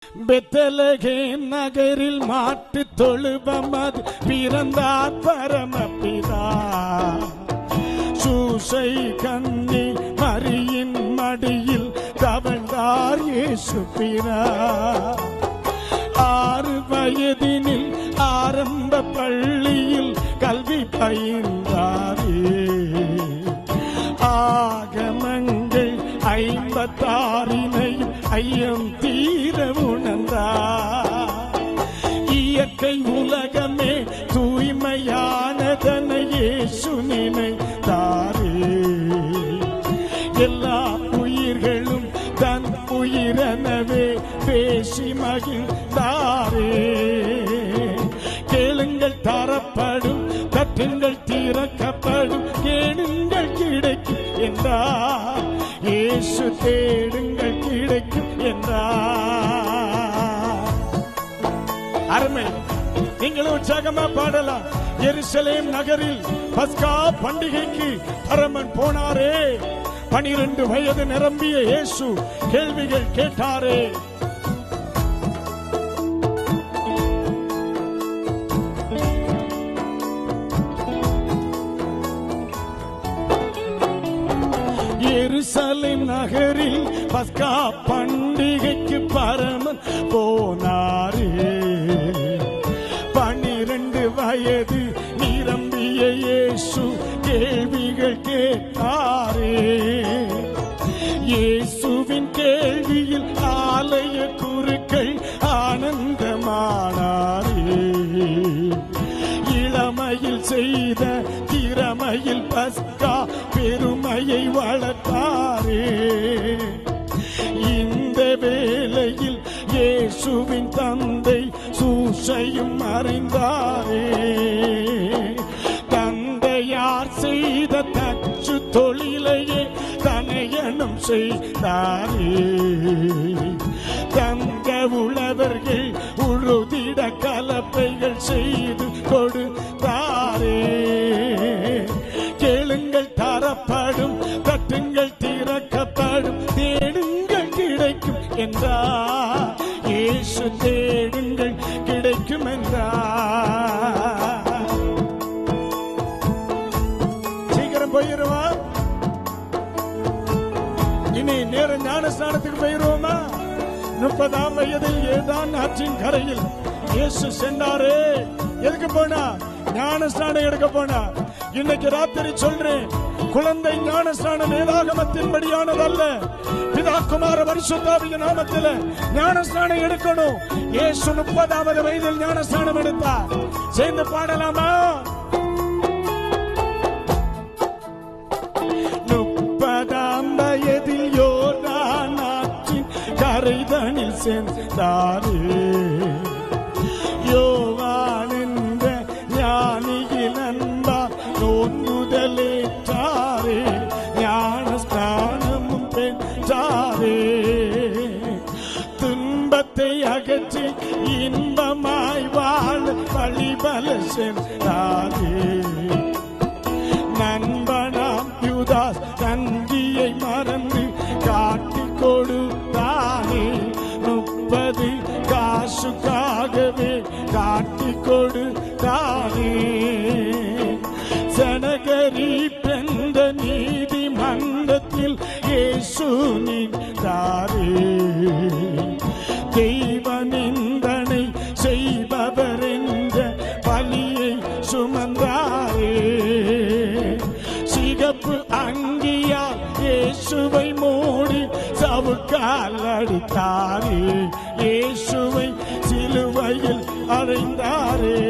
Bethlehem நகரில் மாட்டு தொழுவமது பிறந்தார் பரமபிதா. சூசை கன்னி மரியின் மடியில் தவழ்ந்தார் இயேசு பிதா. 6 வயதினில் ஆரம்ப பள்ளியில் கல்வி பயின்றாரே. ஆகமங்கள் 56 ஐயம் தீர உணர்ந்தார். இயற்கை உலகமே தூய்மையானதன இயேசு நினைத்தாரே. எல்லா உயிர்களும் தன் உயிரெனவே பேசி மகிழ்ந்தாரே. கேளுங்கள் தரப்படும், தட்டுங்கள் திறக்கப்படும், கேளுங்கள் கிடைக்கும் என்றார் இயேசு. தேடுங்கள் கிடைக்கும் என்றார். அருமை, நீங்களும் உற்சாகமா பாடலாம். எருசலேம் நகரில் பஸ்கா பண்டிகைக்கு பரமன் போனாரே. 12 வயது நிரம்பிய இயேசு கேள்விகள் கேட்டாரே. எருசலேம் நகரில் பஸ்கா பண்டிகைக்கு பரமன் போனாரே. 12 வயது நிரம்பிய இயேசு கேள்விகள் கேட்டாரே. இயேசுவின் கேள்வியில் ஆலய குருக்கள் ஆனந்தமானாரே. இளமையில் செய்த திறமையில் பஸ்கா பெருமையை வளர்த்தாரே. இந்த வேளையில் இயேசுவின் தந்தை சூசையும் மறைந்தாரே. தந்தையார் செய்த தச்சு தொழிலையே தனையனும் செய்தாரே. தங்க உழவர்கள் உழுதிட கலப்பைகள் செய்து கொடுத்தாரே. கேளுங்கள் தரப்படும், தட்டுங்கள் திறக்கப்படும், தேடுங்கள் கிடைக்கும் என்றார் இயேசு. தேடுங்கள் கிடைக்கும் என்றார். சீக்கிரம் போயிருவா. இனி நேர ஞானஸ்நானத்துக்கு போயிருவோமா? 30ஆம் வயதில் ஏதான் ஆற்றின் கரையில் இயேசு சென்றாரே. எதுக்கு போனா? ஞானஸ்நானம் எடுக்க போனா. இன்னைக்கு ராத்திரி சொல்றேன், குழந்தை ஞானஸ்நானம் வேதாகமத்தின் படியானதல்ல. பிதா குமார பரிசுத்தாவிய நாமத்தில் ஞானஸ்நானம் எடுக்கணும். இயேசு 30வது வயதில் ஞானஸ்நானம் எடுத்தார். சேர்ந்து பாடலாமா? 30ஆம் வயதில் யோர்தான் ஆற்றின் கரைதனில் சென்றாரே. யோவான் என்ற ஞானியின் அன்பார் நோன்புதலேற்றாரே. ஞானஸ்நானமும் பெற்றாரே. துன்பத்தை அகற்றி இன்பமாய் வாழ வழிபல சென்றாரே. நண்பனாம் யூதாஸ் தந்தியை மறந்து காட்டி கொடுத்தானே. 30 காசுக்காகவே காட்டி கொடுத்தானே. சனகரி பிறந்த நீதிமன்றத்தில் இயேசு நின்றாரே. தெய்வ நிந்தனை செய்பவர் என்ற பலியை சுமந்தாரே. சிகப்பு அங்கியால் இயேசுவை மூடி சவுக்கால் அடித்தாரே. இயேசுவை சிலுவையில் அறைந்தாரே.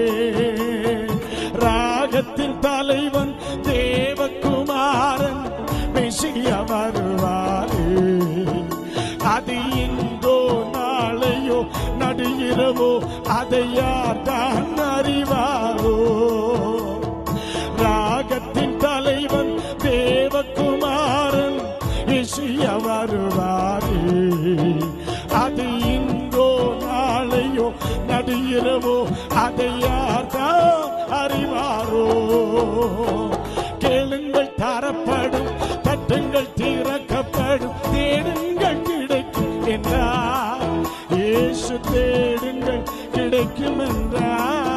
ராகத்தின் தலைவன் தேவகுமாரன் மெசியா வருவாரே. அது இன்றோ நாளையோ நடு இரவோ அதை யார் தான் அறிவாரோ? ராகத்தின் தலைவன் தேவகுமாரன் மெசியா வருவாரே. அது இன்றோ நாளையோ நடு இரவோ அதை யார் தான் அறிவாரோ? கேளுங்கள் தரப்படும், தட்டுங்கள் திறக்கப்படும், தேடுங்கள் கிடைக்கும் என்றார் இயேசு. இயேசு தேடுங்கள் கிடைக்கும் என்றார்.